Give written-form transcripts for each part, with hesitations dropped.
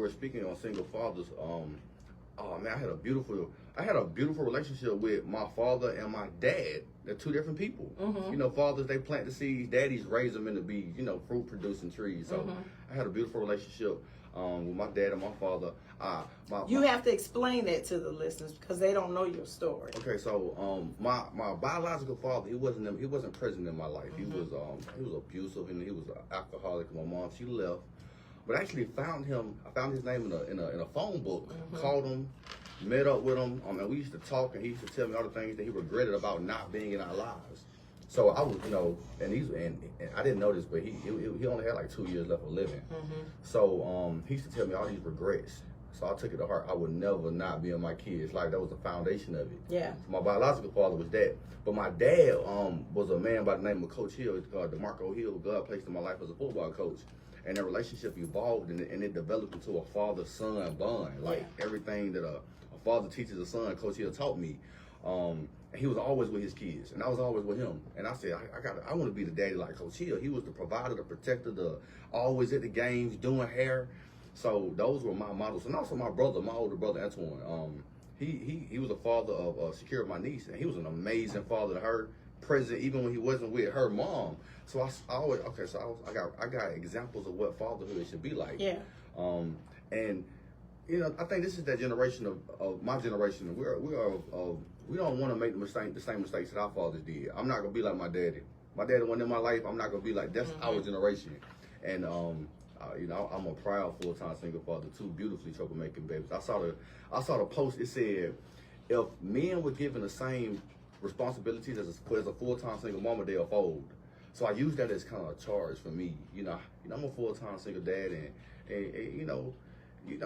We're speaking on single fathers. Oh man, I had a beautiful relationship with my father and my dad. They're two different people. Mm-hmm. You know, fathers, they plant the seeds. Daddies raise them into be, you know, fruit producing trees. So I had a beautiful relationship with my dad and my father. You have to explain that to the listeners because they don't know your story. Okay, so my biological father, he wasn't present in my life. He was abusive and he was an alcoholic. My mom, she left. But I actually I found his name in a phone book, called him, met up with him. And we used to talk, and he used to tell me all the things that he regretted about not being in our lives. So I was, you know, and I didn't know this, but he only had like 2 years left of living. So he used to tell me all these regrets. So I took it to heart. I would never not be in my kids' life. That was the foundation of it. Yeah. So my biological father was that. But my dad was a man by the name of Coach Hill, DeMarco Hill. God placed in my life as a football coach. And their relationship evolved and it developed into a father-son bond. Like everything that a father teaches a son, Coach Hill taught me. And he was always with his kids, and I was always with him. And I said, I want to be the daddy like Coach Hill. He was the provider, the protector, always at the games, doing hair. So those were my models. And also my brother, my older brother Antoine. He was a father of Shakira, my niece, and he was an amazing father to her, present even when he wasn't with her mom. So I got examples of what fatherhood should be like. Yeah. And you know, I think this is that generation of my generation. We don't want to make the same mistakes that our fathers did. I'm not gonna be like my daddy. My daddy wasn't in my life. I'm not gonna be like that's our generation. And you know, I'm a proud full-time single father, two beautifully troublemaking babies. I saw the post. It said, if men were given the same responsibilities as a full-time single mama, they'll fold. So I use that as kind of a charge for me. You know, I'm a full-time single dad, and you know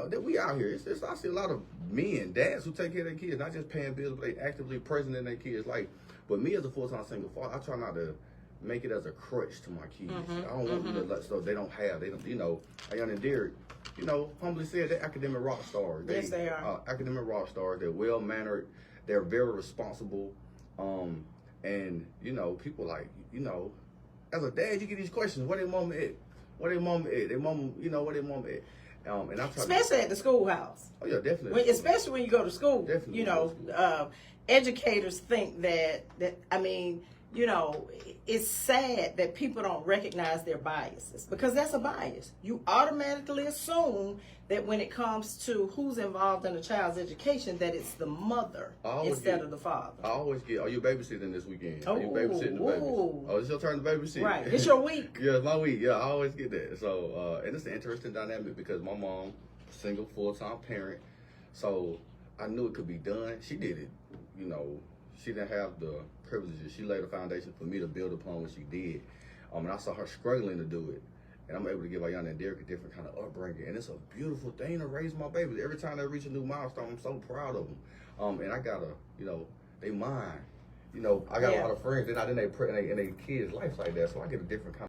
that we out here. I see a lot of men, dads who take care of their kids, not just paying bills, but they actively present in their kids' life. But me as a full-time single father, I try not to make it as a crutch to my kids. I don't want them to let stuff they don't have. You know, Ayan and Derrick, you know, humbly said, they're academic rock stars. Yes, they are. Academic rock stars. They're well-mannered. They're very responsible. And, you know, people like, you know, as a dad, you get these questions. Where their mama at? Where their mama at? Their mama, you know, where their mama at? And I try especially at the schoolhouse. Oh, yeah, definitely. Especially when you go to school. Definitely. You know, educators think that, I mean, you know, it's sad that people don't recognize their biases because that's a bias. You automatically assume that when it comes to who's involved in a child's education, that it's the mother instead of the father. I always get, are you babysitting this weekend? Are you babysitting the babies? Oh, it's your turn to babysit. Right, it's your week. Yeah, it's my week. Yeah, I always get that. So, and it's an interesting dynamic because my mom, single, full-time parent, so I knew it could be done. She did it, you know. She didn't have the privileges. She laid a foundation for me to build upon what she did. And I saw her struggling to do it. And I'm able to give Ayan and Derrick a different kind of upbringing. And it's a beautiful thing to raise my babies. Every time they reach a new milestone, I'm so proud of them. And I got you know, they mine. You know, I got a lot of friends. They're not in their kids' life like that. So I get a different kind of